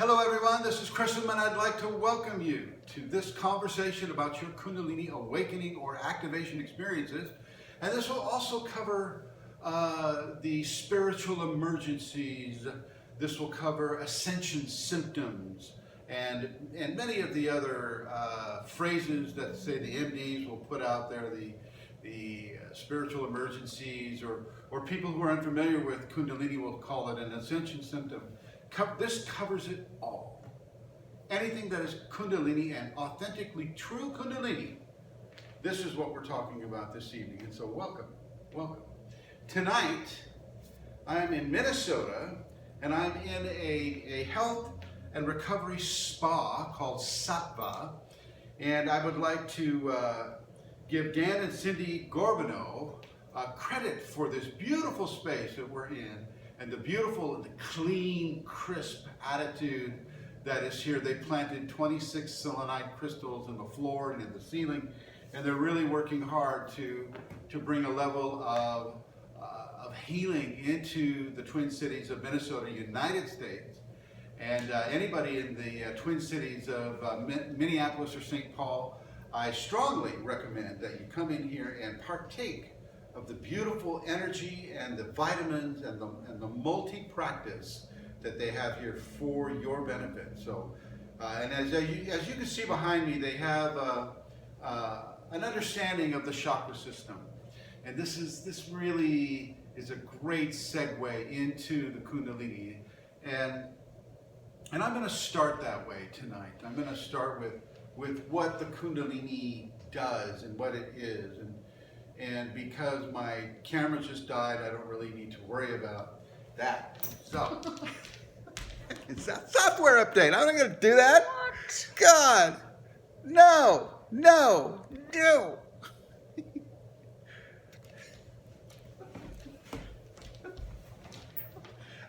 Hello everyone, this is Chrism and I'd like to welcome you to this conversation about your Kundalini awakening or activation experiences. And this will also cover the spiritual emergencies. This will cover ascension symptoms and many of the other phrases that say the MDs will put out there, the spiritual emergencies, or people who are unfamiliar with Kundalini will call it an ascension symptom. This covers it all. Anything that is Kundalini and authentically true Kundalini, this is what we're talking about this evening. And so welcome, welcome. Tonight, I'm in Minnesota, and I'm in a health and recovery spa called Sattva. And I would like to give Dan and Cindy Gorbino credit for this beautiful space that we're in, and the beautiful, the clean, crisp attitude that is here. They planted 26 selenite crystals in the floor and in the ceiling, and they're really working hard to bring a level of healing into the Twin Cities of Minnesota, United States. And anybody in the Twin Cities of Minneapolis or St. Paul, I strongly recommend that you come in here and partake of the beautiful energy and the vitamins and the multi-practice that they have here for your benefit. So, and as you can see behind me, they have an understanding of the chakra system, and this really is a great segue into the Kundalini, and I'm going to start that way tonight. I'm going to start with what the Kundalini does and what it is, and because my camera just died, I don't really need to worry about that. So, it's a software update. I'm not going to do that. What? God, no.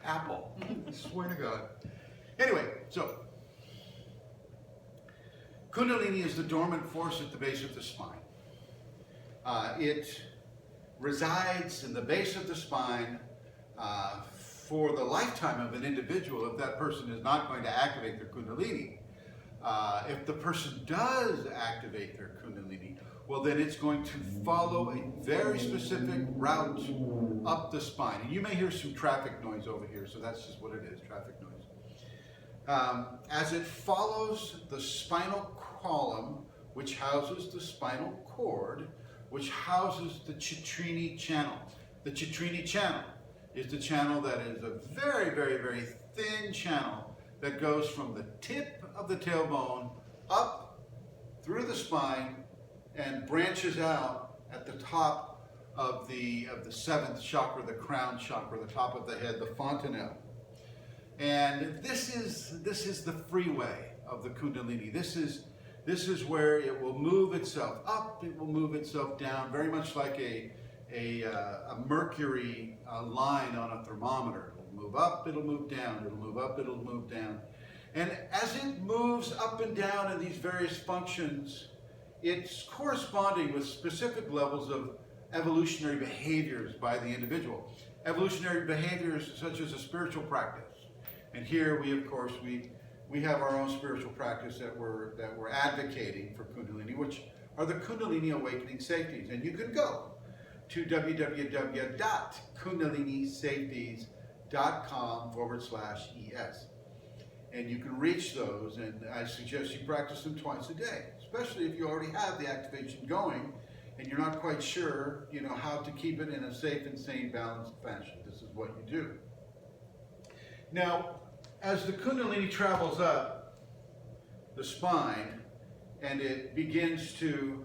Apple, I swear to God. Anyway, so Kundalini is the dormant force at the base of the spine. It resides in the base of the spine for the lifetime of an individual if that person is not going to activate their Kundalini. If the person does activate their Kundalini, well, then it's going to follow a very specific route up the spine. And you may hear some traffic noise over here, so that's just what it is, traffic noise. As it follows the spinal column, which houses the spinal cord, which houses the Cittrini channel. The Cittrini channel is the channel that is a very, very, very thin channel that goes from the tip of the tailbone up through the spine and branches out at the top of the seventh chakra, the crown chakra, the top of the head, the fontanelle. And this is the freeway of the Kundalini. This is where it will move itself up, it will move itself down, very much like a mercury line on a thermometer. It'll move up, it'll move down, it'll move up, it'll move down. And as it moves up and down in these various functions, it's corresponding with specific levels of evolutionary behaviors by the individual. Evolutionary behaviors such as a spiritual practice. And here we, of course, we have our own spiritual practice that we're advocating for Kundalini, which are the Kundalini Awakening Safeties. And you can go to www.kundalinisafeties.com/ES. And you can reach those, and I suggest you practice them twice a day, especially if you already have the activation going and you're not quite sure, how to keep it in a safe and sane, balanced fashion. This is what you do. Now, as the Kundalini travels up the spine and it begins to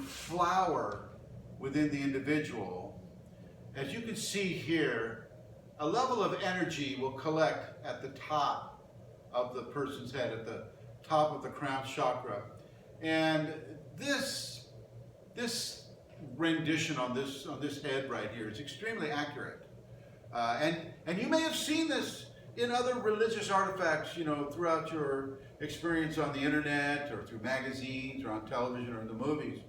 flower within the individual, as you can see here, a level of energy will collect at the top of the person's head, at the top of the crown chakra. And this rendition on this head right here is extremely accurate. And you may have seen this in other religious artifacts, throughout your experience on the internet or through magazines or on television or in the movies.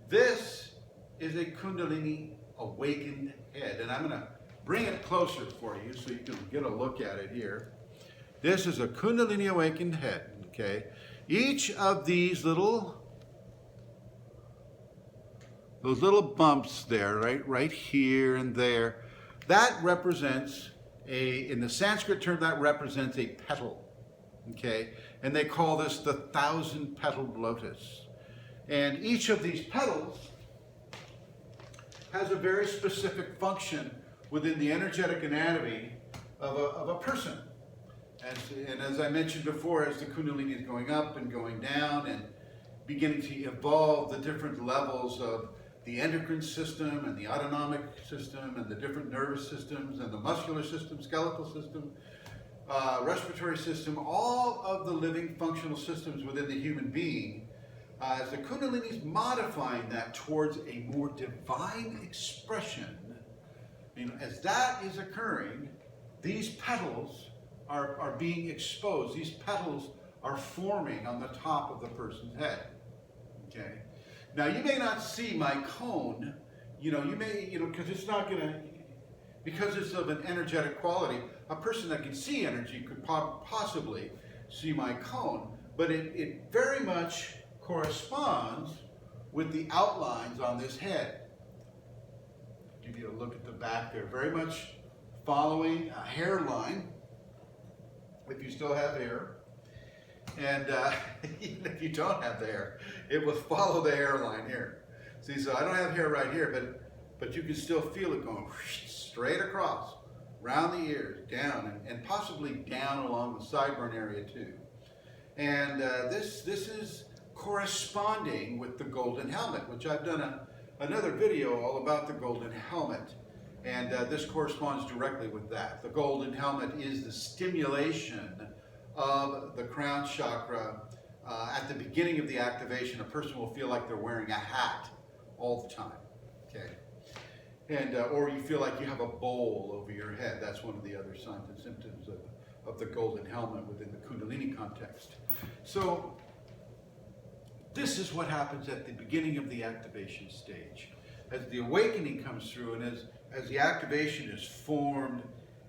This is a Kundalini awakened head, and I'm going to bring it closer for you so you can get a look at it here. This is a Kundalini awakened head, okay? Each of these those little bumps there, right here and there, that represents in the Sanskrit term, that represents a petal, okay? And they call this the 1,000-petaled lotus. And each of these petals has a very specific function within the energetic anatomy of a person. And as I mentioned before, as the Kundalini is going up and going down and beginning to evolve the different levels of the endocrine system and the autonomic system and the different nervous systems and the muscular system, skeletal system, respiratory system, all of the living functional systems within the human being, as the Kundalini is modifying that towards a more divine expression, as that is occurring, these petals are being exposed. These petals are forming on the top of the person's head. Okay. Now you may not see my cone. You may, because it's not gonna, because it's of an energetic quality. A person that can see energy could possibly see my cone, but it very much corresponds with the outlines on this head. Give you a look at the back there. Very much following a hairline. If you still have hair, and even if you don't have the hair, it will follow the hairline here. See, so I don't have hair right here, but you can still feel it going straight across, around the ears, down, and possibly down along the sideburn area too. And this is corresponding with the golden helmet, which I've done another video all about the golden helmet. And this corresponds directly with that. The golden helmet is the stimulation of the crown chakra. At the beginning of the activation, a person will feel like they're wearing a hat all the time, okay? And or you feel like you have a bowl over your head. That's one of the other signs and symptoms of the golden helmet within the Kundalini context. So this is what happens at the beginning of the activation stage. As the awakening comes through and as the activation is formed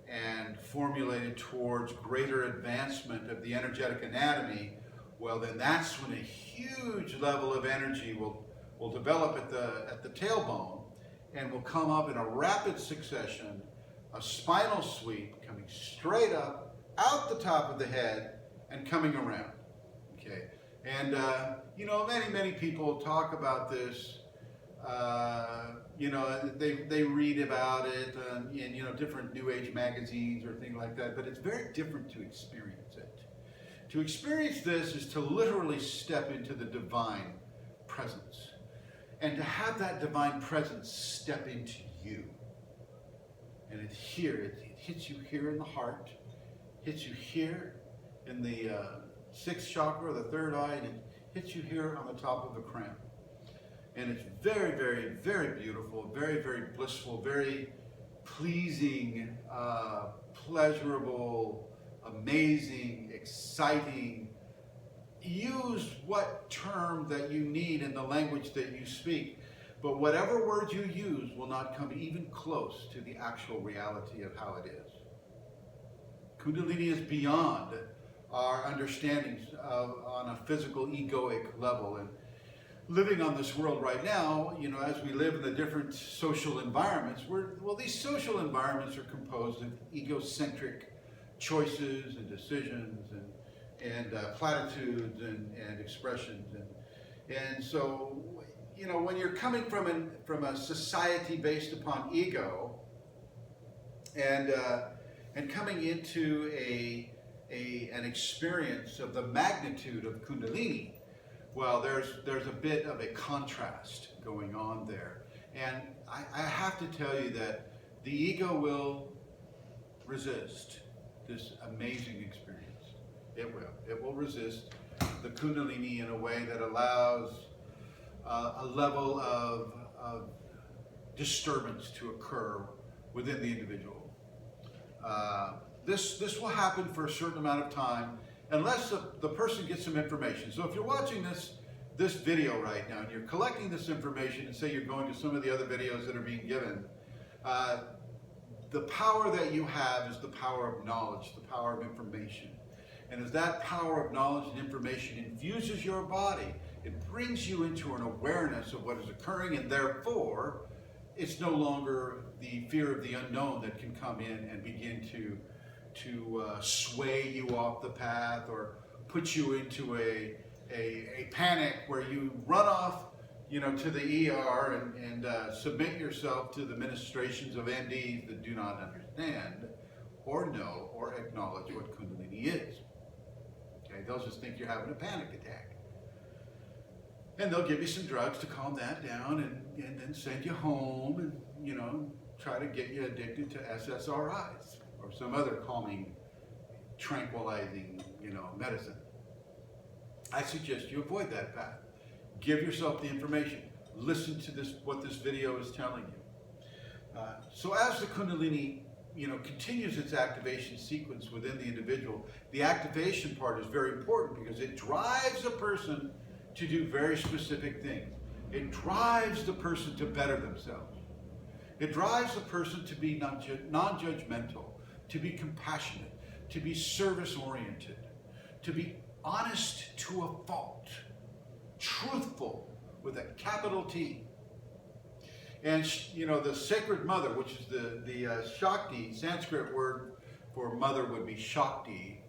and formulated towards greater advancement of the energetic anatomy, well then that's when a huge level of energy will develop at the tailbone and will come up in a rapid succession, a spinal sweep coming straight up, out the top of the head and coming around, okay? And many people talk about this. They read about it in different New Age magazines or things like that, but it's very different to experience it. To experience this is to literally step into the divine presence and to have that divine presence step into you. And it's here, it hits you here in the heart, hits you here in the sixth chakra, the third eye, and it hits you here on the top of the crown. And it's very, very, very beautiful, very, very blissful, very pleasing, pleasurable, amazing, exciting. Use what term that you need in the language that you speak, but whatever words you use will not come even close to the actual reality of how it is. Kundalini is beyond our understandings on a physical, egoic level. And living on this world right now, as we live in the different social environments, these social environments are composed of egocentric choices and decisions and platitudes and expressions. And so, when you're coming from a society based upon ego and coming into an experience of the magnitude of Kundalini, well, there's a bit of a contrast going on there. And I have to tell you that the ego will resist this amazing experience. It will. It will resist the Kundalini in a way that allows a level of disturbance to occur within the individual. This will happen for a certain amount of time unless the person gets some information. So if you're watching this video right now and you're collecting this information, and say you're going to some of the other videos that are being given, the power that you have is the power of knowledge, the power of information. And as that power of knowledge and information infuses your body, it brings you into an awareness of what is occurring, and therefore, it's no longer the fear of the unknown that can come in and begin to sway you off the path or put you into a panic where you run off, to the ER and submit yourself to the ministrations of MDs that do not understand or know or acknowledge what Kundalini is. Okay, they'll just think you're having a panic attack. And they'll give you some drugs to calm that down and then send you home and, try to get you addicted to SSRIs or some other calming, tranquilizing, medicine. I suggest you avoid that path. Give yourself the information. Listen to what this video is telling you. So as the Kundalini, continues its activation sequence within the individual, the activation part is very important because it drives a person to do very specific things. It drives the person to better themselves. It drives the person to be non-judgmental, to be compassionate, to be service-oriented, to be honest to a fault, truthful with a capital T. And the sacred mother, which is the Shakti, Sanskrit word for mother would be Shakti.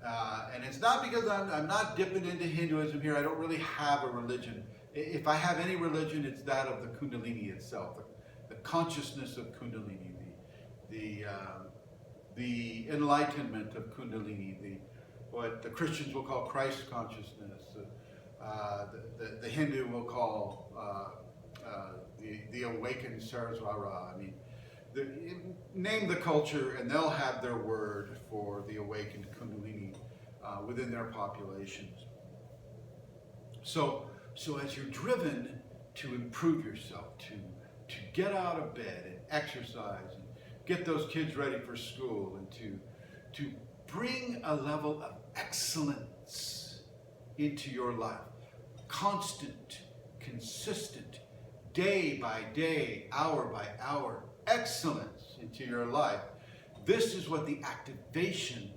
And it's not because I'm not dipping into Hinduism here. I don't really have a religion. If I have any religion, it's that of the Kundalini itself, the consciousness of Kundalini, the enlightenment of Kundalini, what the Christians will call Christ consciousness, the Hindu will call the awakened Saraswara. I mean, name the culture and they'll have their word for the awakened Kundalini within their populations. So as you're driven to improve yourself, to get out of bed and exercise and get those kids ready for school and to bring a level of excellence into your life, constant, consistent, day by day, hour by hour, excellence into your life. This is what the activation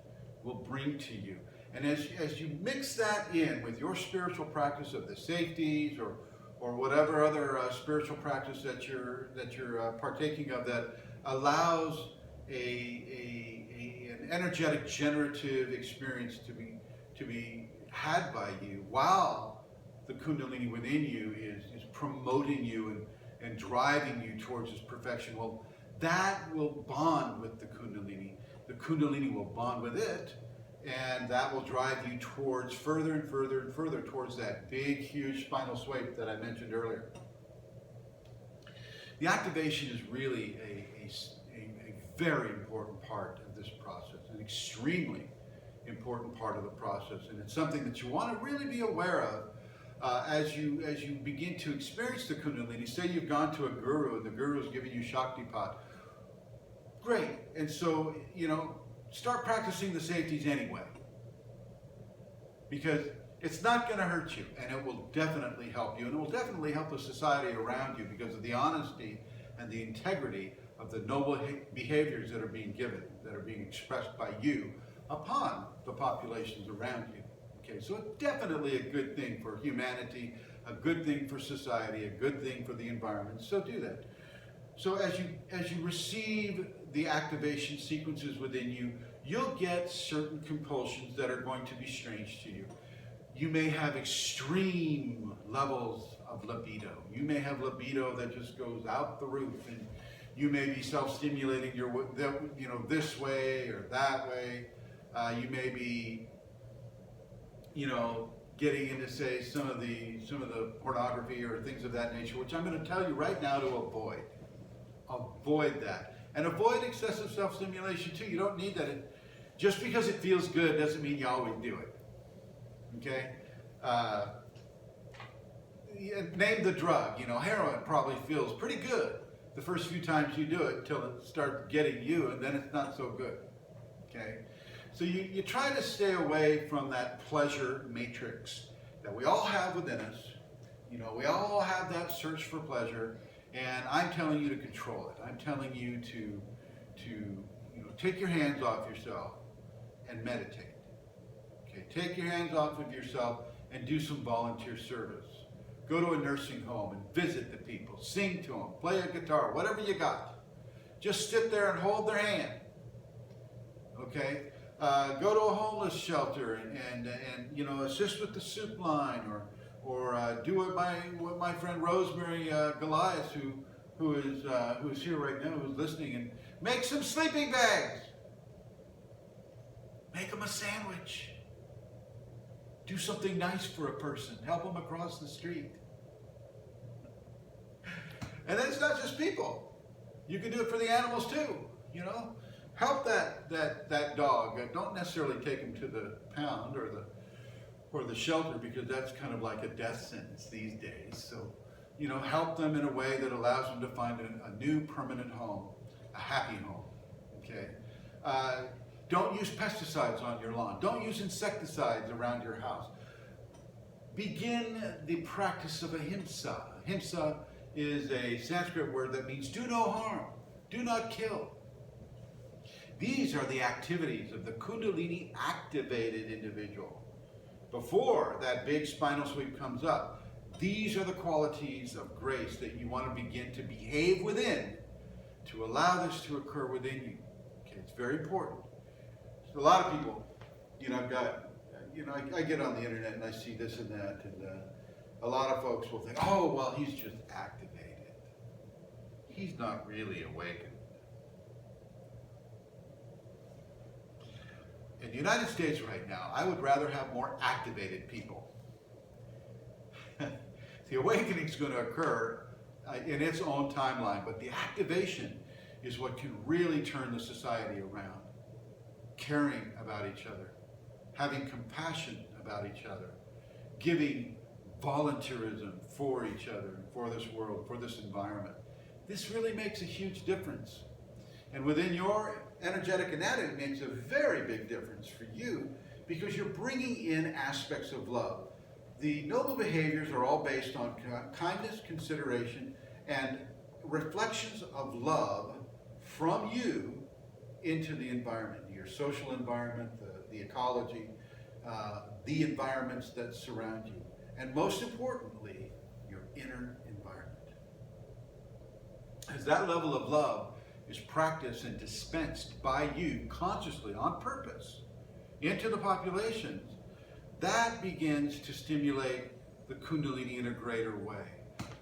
will bring to you. And as you mix that in with your spiritual practice of the safeties or whatever other spiritual practice that you're partaking of that allows an energetic generative experience to be had by you while the Kundalini within you is promoting you and driving you towards its perfection, well, that will bond with the Kundalini. The Kundalini will bond with it, and that will drive you towards further and further and further towards that big, huge spinal swape that I mentioned earlier. The activation is really a very important part of this process, an extremely important part of the process, and it's something that you want to really be aware of as you begin to experience the Kundalini. Say you've gone to a guru and the guru is giving you Shaktipat. Great, and so start practicing the safeties anyway, because it's not going to hurt you, and it will definitely help you, and it will definitely help the society around you because of the honesty and the integrity of the noble behaviors that are being given, that are being expressed by you upon the populations around you. Okay, so it's definitely a good thing for humanity, a good thing for society, a good thing for the environment. So do that. So as you receive the activation sequences within you, you'll get certain compulsions that are going to be strange to you. You may have extreme levels of libido. You may have libido that just goes out the roof, and you may be self-stimulating this way or that way. You may be getting into, say, some of the pornography or things of that nature, which I'm going to tell you right now to avoid. Avoid that. And avoid excessive self-stimulation too. You don't need that. Just because it feels good doesn't mean you always do it. Okay? Name the drug. Heroin probably feels pretty good the first few times you do it until it starts getting you, and then it's not so good. Okay? So you try to stay away from that pleasure matrix that we all have within us. We all have that search for pleasure, and I'm telling you to control it. I'm telling you to take your hands off yourself and meditate. Okay, take your hands off of yourself and do some volunteer service. Go to a nursing home and visit the people. Sing to them. Play a guitar. Whatever you got. Just sit there and hold their hand. Okay? Go to a homeless shelter and you know, assist with the soup line, or do what my friend Rosemary Goliath, who's here right now, who's listening, and make some sleeping bags. Make them a sandwich. Do something nice for a person. Help them across the street. And then it's not just people. You can do it for the animals too, you know. Help that dog. Don't necessarily take him to the pound or the shelter, because that's kind of like a death sentence these days. So, you know, help them in a way that allows them to find a new permanent home, a happy home. Okay. Don't use pesticides on your lawn. Don't use insecticides around your house. Begin the practice of ahimsa. Ahimsa is a Sanskrit word that means do no harm, do not kill. These are the activities of the Kundalini activated individual. Before that big spinal sweep comes up, these are the qualities of grace that you want to begin to behave within to allow this to occur within you. Okay, it's very important. A lot of people, you know, I get on the internet and I see this and that, and a lot of folks will think, oh, well, he's just activated. He's not really awakened. In the United States right now, I would rather have more activated people. The awakening is going to occur in its own timeline, but the activation is what can really turn the society around. Caring about each other, having compassion about each other, giving volunteerism for each other, for this world, for this environment. This really makes a huge difference. And within your energetic anatomy, it makes a very big difference for you, because you're bringing in aspects of love. The noble behaviors are all based on kindness, consideration, and reflections of love from you into the environment, your social environment, the ecology, the environments that surround you, and most importantly, your inner environment. As that level of love is practiced and dispensed by you consciously, on purpose, into the populations, that begins to stimulate the Kundalini in a greater way.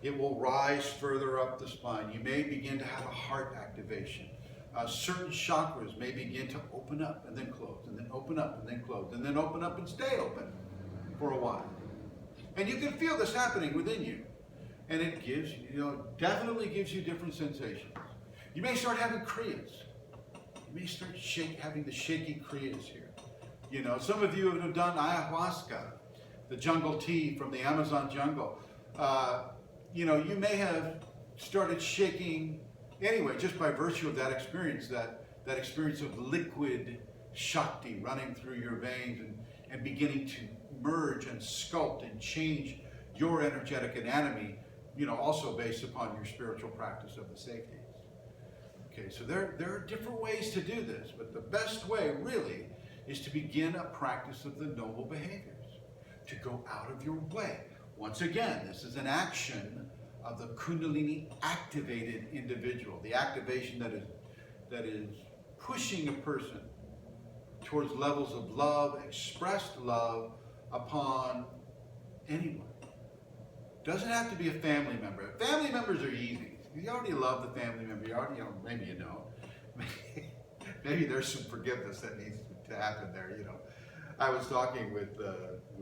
It will rise further up the spine. You may begin to have a heart activation. Certain chakras may begin to open up and then close, and then open up and then close, and then open up and stay open for a while. And you can feel this happening within you. And it gives, you know, definitely gives you different sensations. You may start having kriyas. You may start having the shaky kriyas here. You know, some of you have done ayahuasca, the jungle tea from the Amazon jungle. You know, you may have started shaking anyway, just by virtue of that experience, that experience of liquid Shakti running through your veins and beginning to merge and sculpt and change your energetic anatomy, you know, also based upon your spiritual practice of the safeties. Okay, so there are different ways to do this, but the best way really is to begin a practice of the noble behaviors, to go out of your way. Once again, this is an action of the Kundalini activated individual, the activation that is pushing a person towards levels of love, expressed love upon anyone. Doesn't have to be a family member. Family members are easy. You already love the family member. You already, maybe you don't. Maybe there's some forgiveness that needs to happen there. You know, I was talking with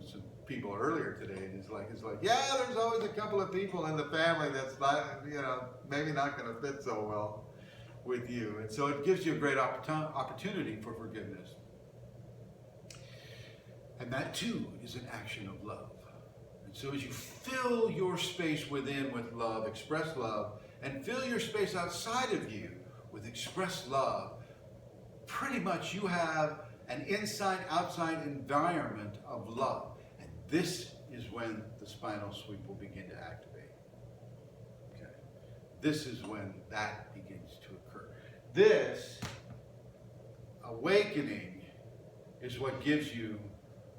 some people earlier today, and it's like, yeah, there's always a couple of people in the family that's not, you know, maybe not going to fit so well with you, and so it gives you a great opportunity for forgiveness, and that too is an action of love. And so as you fill your space within with love, express love, and fill your space outside of you with expressed love, pretty much you have an inside-outside environment of love. And this is when the spinal sweep will begin to activate. Okay. This is when that begins to occur. This awakening is what gives you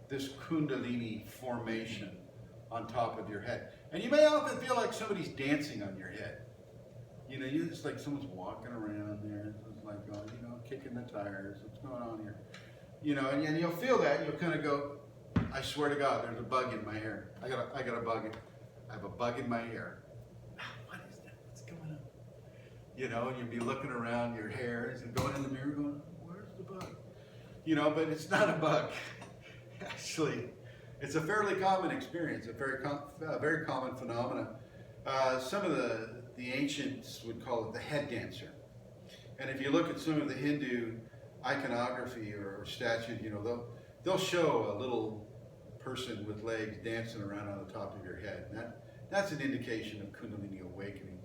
this Kundalini formation on top of your head. And you may often feel like somebody's dancing on your head. You know, it's like someone's walking around there. It's like, oh, you know, kicking the tires. What's going on here? You know, and you'll feel that. And you'll kind of go, I swear to God, there's a bug in my hair. I got a bug. I have a bug in my hair. What is that? What's going on? You know, and you'll be looking around your hairs and going in the mirror going, where's the bug? You know, but it's not a bug. Actually, it's a fairly common experience, a very common phenomenon. Some of the ancients would call it the head dancer. And if you look at some of the Hindu iconography or statues, you know, they'll show a little person with legs dancing around on the top of your head. And that's an indication of Kundalini awakening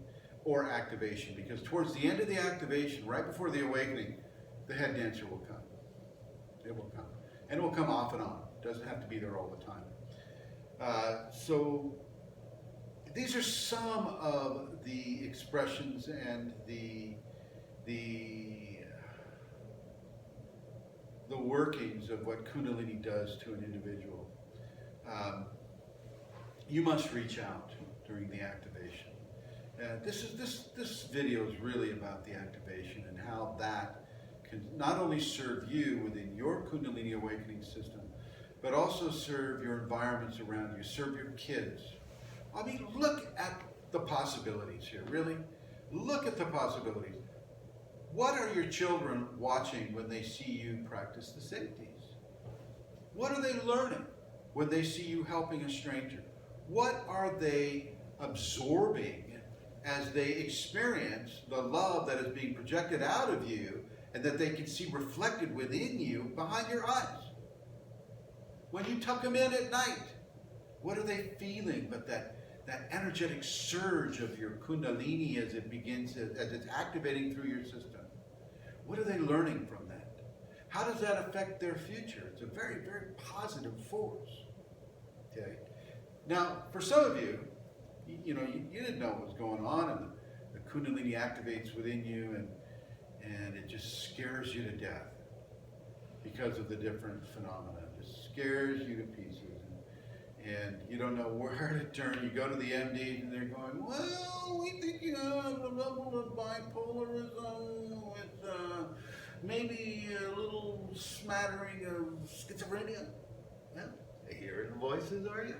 or activation, because towards the end of the activation, right before the awakening, the head dancer will come. It will come. And it will come off and on. It doesn't have to be there all the time. So these are some of the expressions and the workings of what Kundalini does to an individual. You must reach out during the activation. This video is really about the activation and how that can not only serve you within your Kundalini awakening system, but also serve your environments around you, serve your kids. I mean, look at the possibilities here, really. Look at the possibilities. What are your children watching when they see you practice the safeties? What are they learning when they see you helping a stranger? What are they absorbing as they experience the love that is being projected out of you and that they can see reflected within you behind your eyes? When you tuck them in at night, what are they feeling but that energetic surge of your Kundalini as it's activating through your system? What are they learning from that? How does that affect their future? It's a very, very positive force. Okay. Now, for some of you, you didn't know what was going on, and the Kundalini activates within you, and it just scares you to death because of the different phenomena. It just scares you to pieces. And you don't know where to turn. You go to the MDs and they're going, well, we think you have a level of bipolarism with maybe a little smattering of schizophrenia. Yeah, hearing voices, are you?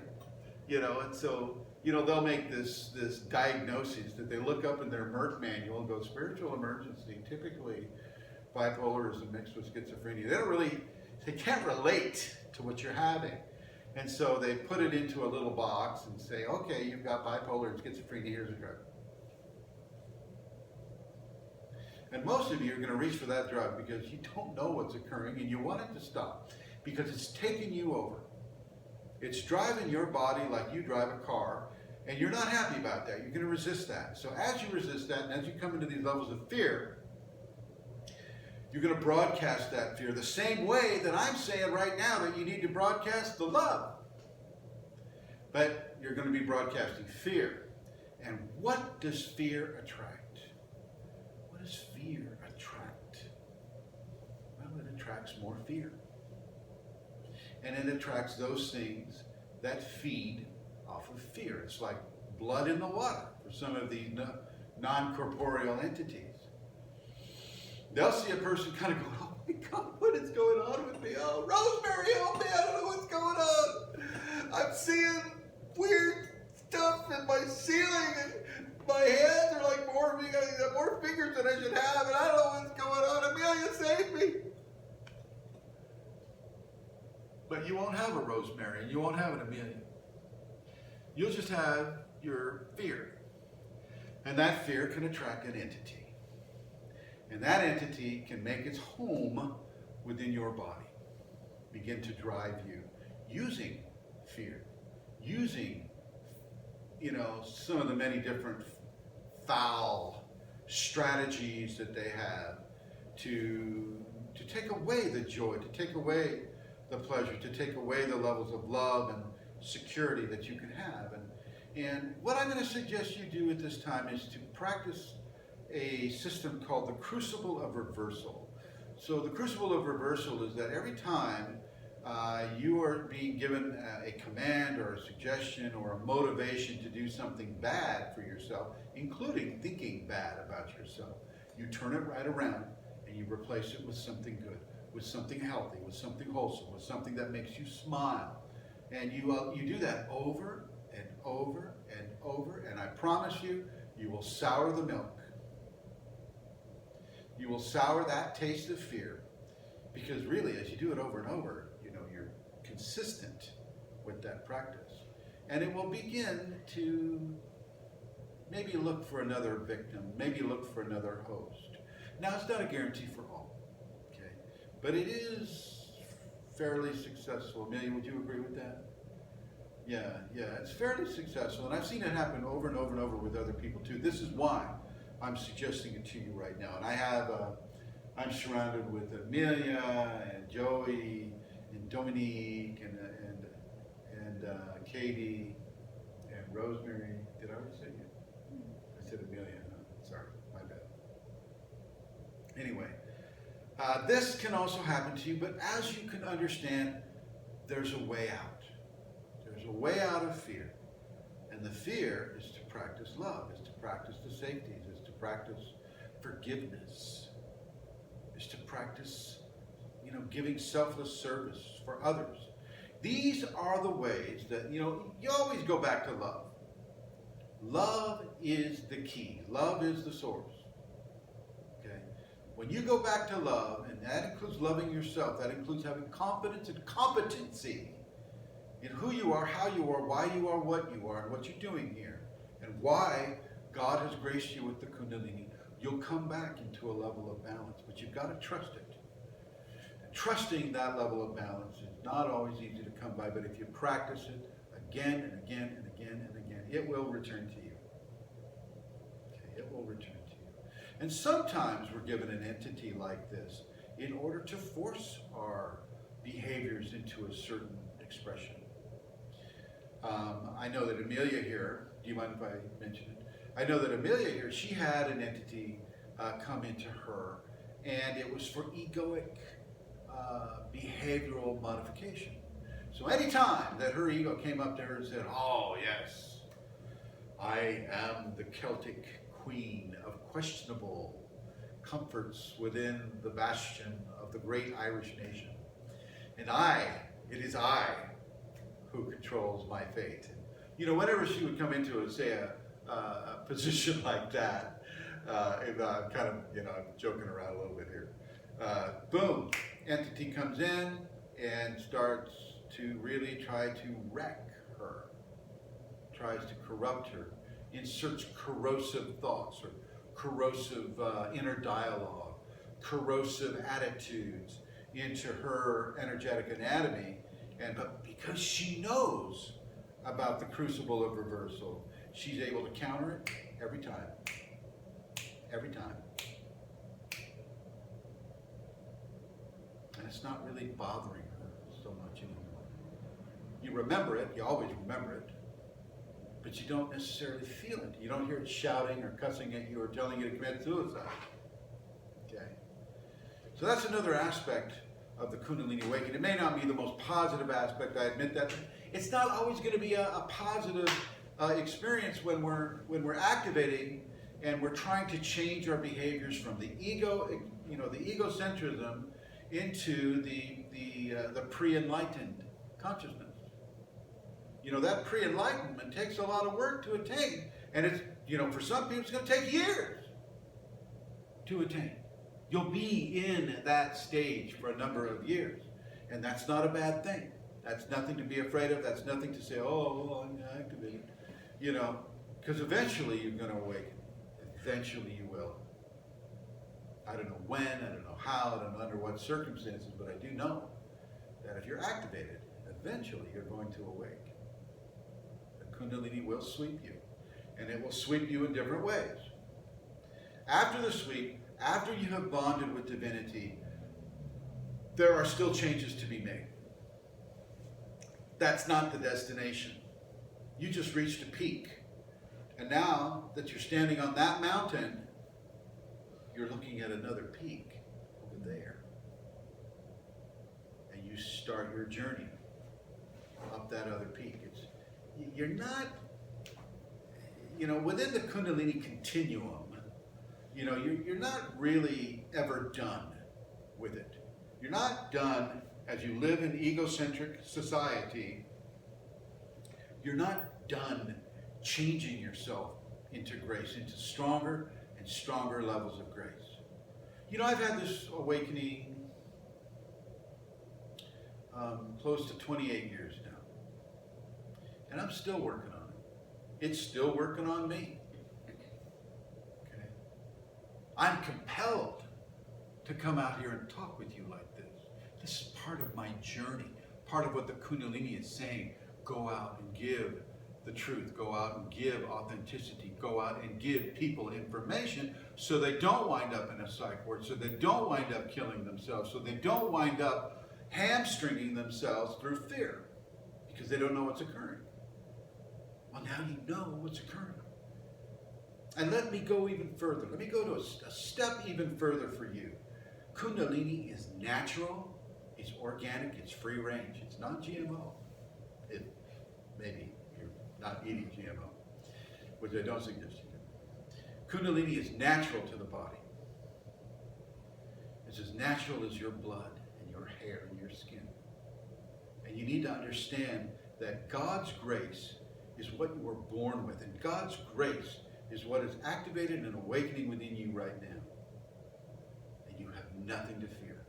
You know, and so, you know, they'll make this diagnosis that they look up in their Merck manual and go, spiritual emergency, typically bipolarism mixed with schizophrenia. They can't relate to what you're having. And so they put it into a little box and say, okay, you've got bipolar and schizophrenia, here's a drug. And most of you are going to reach for that drug because you don't know what's occurring and you want it to stop because it's taking you over. It's driving your body like you drive a car, and you're not happy about that. You're going to resist that. So as you resist that and as you come into these levels of fear, you're going to broadcast that fear the same way that I'm saying right now that you need to broadcast the love. But you're going to be broadcasting fear. And what does fear attract? What does fear attract? Well, it attracts more fear. And it attracts those things that feed off of fear. It's like blood in the water for some of these non-corporeal entities. They'll see a person kind of go, oh my God, what is going on with me? Oh, Rosemary, help me, I don't know what's going on. I'm seeing weird stuff in my ceiling, and my hands are like morphing. I have more fingers than I should have, and I don't know what's going on. Amelia, save me. But you won't have a Rosemary, and you won't have an Amelia. You'll just have your fear. And that fear can attract an entity. And that entity can make its home within your body, begin to drive you using fear, using, some of the many different foul strategies that they have to take away the joy, to take away the pleasure, to take away the levels of love and security that you can have. And what I'm going to suggest you do at this time is to practice a system called the Crucible of Reversal. So the Crucible of Reversal is that every time you are being given a command or a suggestion or a motivation to do something bad for yourself, including thinking bad about yourself. You turn it right around and you replace it with something good, with something healthy, with something wholesome, with something that makes you smile. And you do that over and over and over, and I promise you, you will sour the milk. You will sour that taste of fear, because really, as you do it over and over, you're consistent with that practice. And it will begin to maybe look for another victim, maybe look for another host. Now, it's not a guarantee for all, okay? But it is fairly successful. Amelia, would you agree with that? Yeah, it's fairly successful. And I've seen it happen over and over and over with other people too. This is why I'm suggesting it to you right now. And I'm surrounded with Amelia and Joey and Dominique and Katie and Rosemary. Did I already say you? I said Amelia. Huh? Sorry, my bad. Anyway, this can also happen to you, but as you can understand, there's a way out. There's a way out of fear. And the fear is to practice love, is to practice the safeties, is to practice forgiveness, is to practice, giving selfless service for others. These are the ways that, you always go back to love. Love is the key. Love is the source. Okay? When you go back to love, and that includes loving yourself, that includes having confidence and competency in who you are, how you are, why you are, what you are, and what you're doing here, and why God has graced you with the Kundalini, you'll come back into a level of balance, but you've got to trust it. And trusting that level of balance is not always easy to come by, but if you practice it again and again and again and again, it will return to you. Okay, it will return to you. And sometimes we're given an entity like this in order to force our behaviors into a certain expression. I know that Amelia here, do you mind if I mention it? I know that Amelia here, she had an entity come into her, and it was for egoic behavioral modification. So anytime that her ego came up to her and said, "Oh yes, I am the Celtic queen of questionable comforts within the bastion of the great Irish nation, and it is I who controls my fate." Whenever she would come into a position like that, I'm kind of, I'm joking around a little bit here. Boom, entity comes in and starts to really try to wreck her, tries to corrupt her, inserts corrosive thoughts or corrosive inner dialogue, corrosive attitudes into her energetic anatomy. But because she knows about the Crucible of Reversal, she's able to counter it every time. Every time. And it's not really bothering her so much anymore. You remember it, you always remember it, but you don't necessarily feel it. You don't hear it shouting or cussing at you or telling you to commit suicide. Okay? So that's another aspect of the Kundalini awakening. It may not be the most positive aspect, I admit that. It's not always going to be a positive experience when we're activating and we're trying to change our behaviors from the ego, the egocentrism into the pre-enlightened consciousness. That pre-enlightenment takes a lot of work to attain, and it's for some people it's going to take years to attain. You'll be in that stage for a number of years, and that's not a bad thing. That's nothing to be afraid of. That's nothing to say, "Oh, I'm activated," because eventually you're going to awaken. Eventually you will. I don't know when, I don't know how, I don't know under what circumstances, but I do know that if you're activated, eventually you're going to awake. The Kundalini will sweep you, and it will sweep you in different ways. After the sweep, after you have bonded with divinity, there are still changes to be made. That's not the destination. You just reached a peak. And now that you're standing on that mountain, you're looking at another peak over there. And you start your journey up that other peak. You're not, within the Kundalini continuum, you're not really ever done with it. You're not done as you live in egocentric society. You're not done changing yourself into grace, into stronger and stronger levels of grace. I've had this awakening close to 28 years now. And I'm still working on it. It's still working on me. Okay? I'm compelled to come out here and talk with you like this. This is part of my journey, part of what the Kundalini is saying. Go out and give the truth. Go out and give authenticity. Go out and give people information so they don't wind up in a psych ward, so they don't wind up killing themselves, so they don't wind up hamstringing themselves through fear because they don't know what's occurring. Well, now you know what's occurring. And let me go even further. Let me go to a step even further for you. Kundalini is natural, it's organic, it's free range, it's non-GMO. Maybe you're not eating GMO, which I don't suggest you do. Kundalini is natural to the body. It's as natural as your blood and your hair and your skin. And you need to understand that God's grace is what you were born with, and God's grace is what is activated and awakening within you right now. And you have nothing to fear.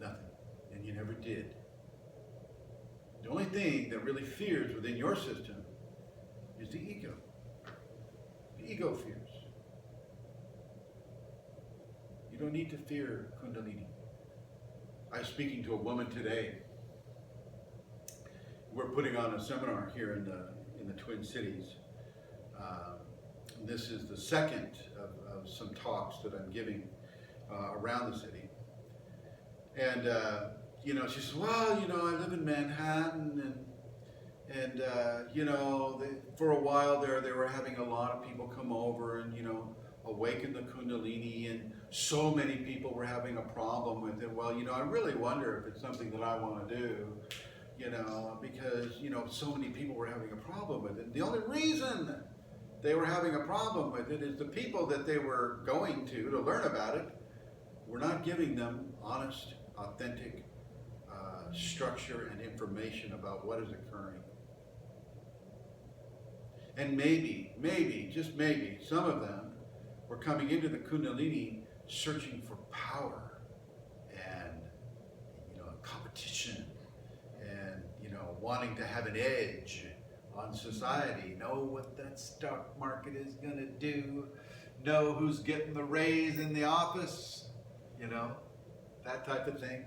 Nothing. And you never did. The only thing that really fears within your system is the ego. The ego fears. You don't need to fear Kundalini. I was speaking to a woman today. We're putting on a seminar here in the Twin Cities. This is the second of some talks that I'm giving around the city. And she says, well, I live in Manhattan, and for a while there, they were having a lot of people come over and, awaken the Kundalini, and so many people were having a problem with it. Well, I really wonder if it's something that I want to do, because, so many people were having a problem with it. The only reason they were having a problem with it is the people that they were going to learn about it were not giving them honest, authentic structure and information about what is occurring. And maybe, just maybe, some of them were coming into the Kundalini searching for power and, competition and, wanting to have an edge on society, know what that stock market is going to do, know who's getting the raise in the office, that type of thing.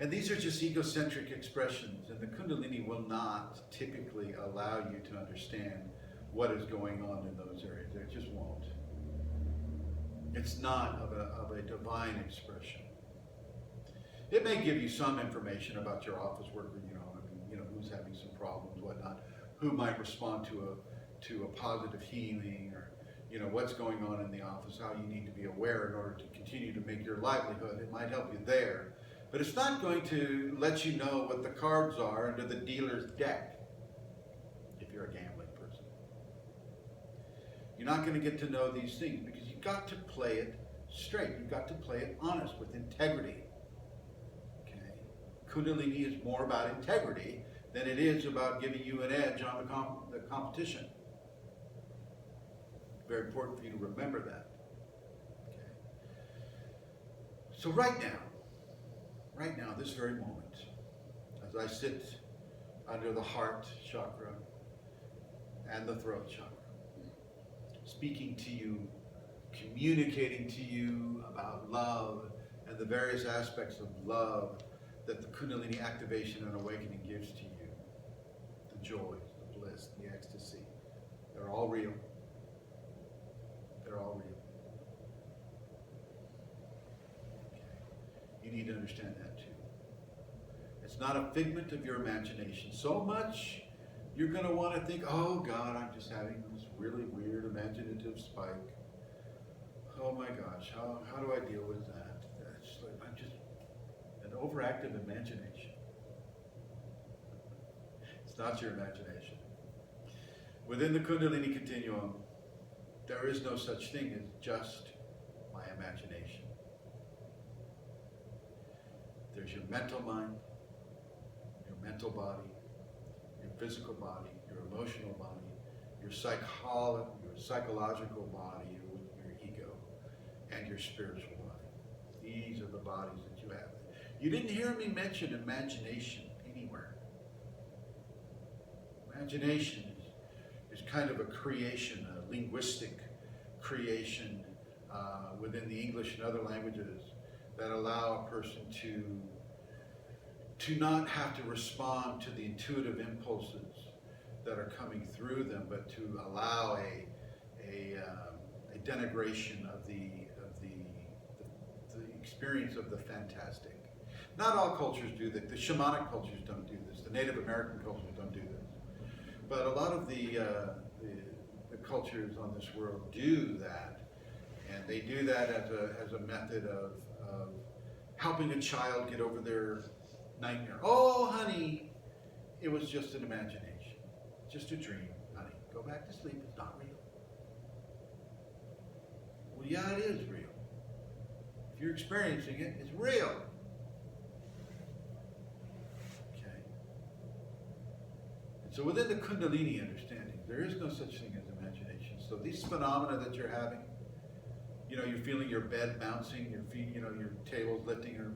And these are just egocentric expressions, and the Kundalini will not typically allow you to understand what is going on in those areas. It just won't. It's not of a divine expression. It may give you some information about your office worker, who's having some problems, whatnot, who might respond to a positive healing, or what's going on in the office, how you need to be aware in order to continue to make your livelihood. It might help you there. But it's not going to let you know what the cards are under the dealer's deck if you're a gambling person. You're not going to get to know these things because you've got to play it straight. You've got to play it honest, with integrity. Okay? Kundalini is more about integrity than it is about giving you an edge on the competition. Very important for you to remember that. Okay? So right now, this very moment, as I sit under the heart chakra and the throat chakra, speaking to you, communicating to you about love and the various aspects of love that the Kundalini activation and awakening gives to you. The joys, the bliss, the ecstasy. They're all real. They're all real. You need to understand that too. It's not a figment of your imagination. So much you're going to want to think, oh God, I'm just having this really weird imaginative spike. Oh my gosh, how do I deal with that? It's I'm just an overactive imagination. It's not your imagination. Within the Kundalini continuum, there is no such thing as just my imagination. There's your mental mind, your mental body, your physical body, your emotional body, your psychological body, your ego, and your spiritual body. These are the bodies that you have. You didn't hear me mention imagination anywhere. Imagination is kind of a creation, a linguistic creation within the English and other languages that allow a person to not have to respond to the intuitive impulses that are coming through them, but to allow a denigration of the experience of the fantastic. Not all cultures do that. The shamanic cultures don't do this. The Native American cultures don't do this. But a lot of the cultures on this world do that, and they do that as a method of helping a child get over their nightmare. Oh, honey, it was just an imagination, just a dream, honey. Go back to sleep. It's not real. Well, yeah, it is real. If you're experiencing it, it's real. Okay. And so within the Kundalini understanding, there is no such thing as imagination. So these phenomena that you're having, you're feeling your bed bouncing, your feet, your table's lifting, or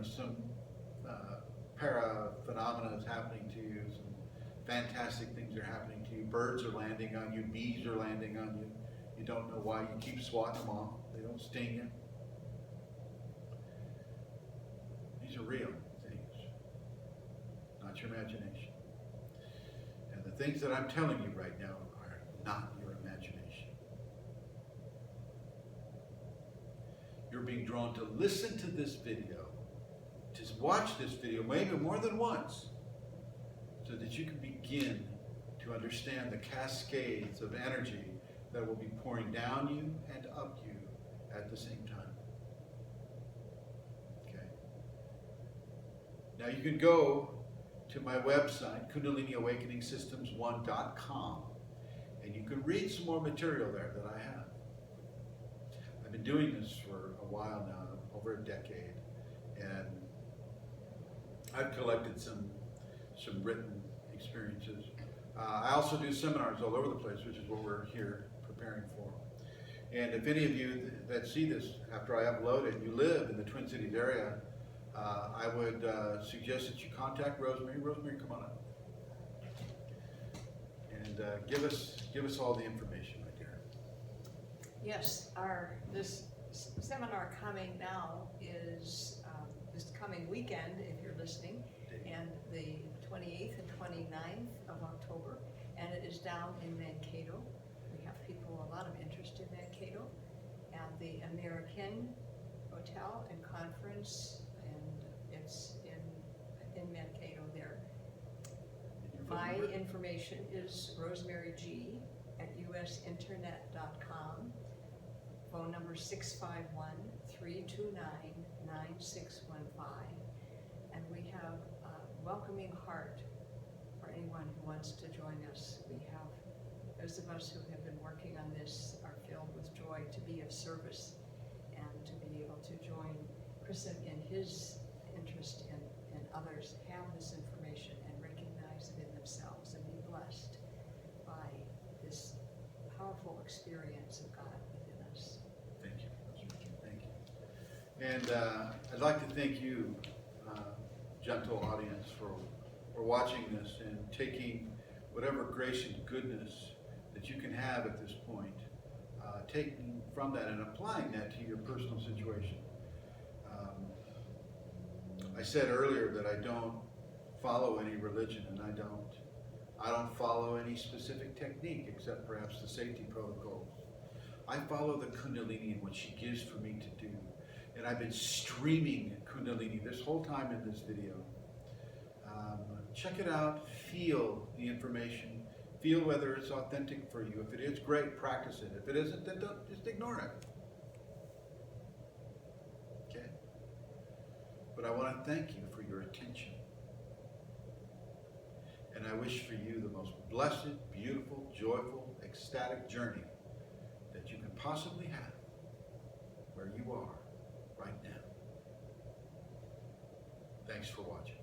some para phenomena is happening to you. Some fantastic things are happening to you. Birds are landing on you. Bees are landing on you. You don't know why. You keep swatting them off. They don't sting you. These are real things, not your imagination. And the things that I'm telling you right now are not your imagination. You're being drawn to listen to this video, to watch this video maybe more than once, so that you can begin to understand the cascades of energy that will be pouring down you and up you at the same time. Okay. Now you can go to my website, KundaliniAwakeningSystems1.com, and you can read some more material there that I have. I've been doing this for a while now, over a decade, and I've collected some written experiences. I also do seminars all over the place, which is what we're here preparing for. And if any of you that see this after I upload it, you live in the Twin Cities area, I would suggest that you contact Rosemary. Rosemary, come on up. And give us all the information right there. Yes, this seminar coming now is this coming weekend, if you're listening, and the 28th and 29th of October, and it is down in Mankato. We have a lot of interest in Mankato, and the American Hotel and Conference, and it's in Mankato there. My information is Rosemary G at usinternet.com. Phone number 651-329-9615. And we have a welcoming heart for anyone who wants to join us. We have, those of us who have been working on this are filled with joy to be of service and to be able to join Chrism in his interest in others have this information and recognize it in themselves and be blessed by this powerful experience of God within us. Thank you. Thank you. And I'd like to thank you, gentle audience, for watching this and taking whatever grace and goodness that you can have at this point, taking from that and applying that to your personal situation. I said earlier that I don't follow any religion, and I don't follow any specific technique except perhaps the safety protocols. I follow the Kundalini and what she gives for me to do. And I've been streaming Kundalini this whole time in this video. Check it out, feel the information, feel whether it's authentic for you. If it is, great, practice it. If it isn't, then just ignore it. But I want to thank you for your attention. And I wish for you the most blessed, beautiful, joyful, ecstatic journey that you can possibly have where you are right now. Thanks for watching.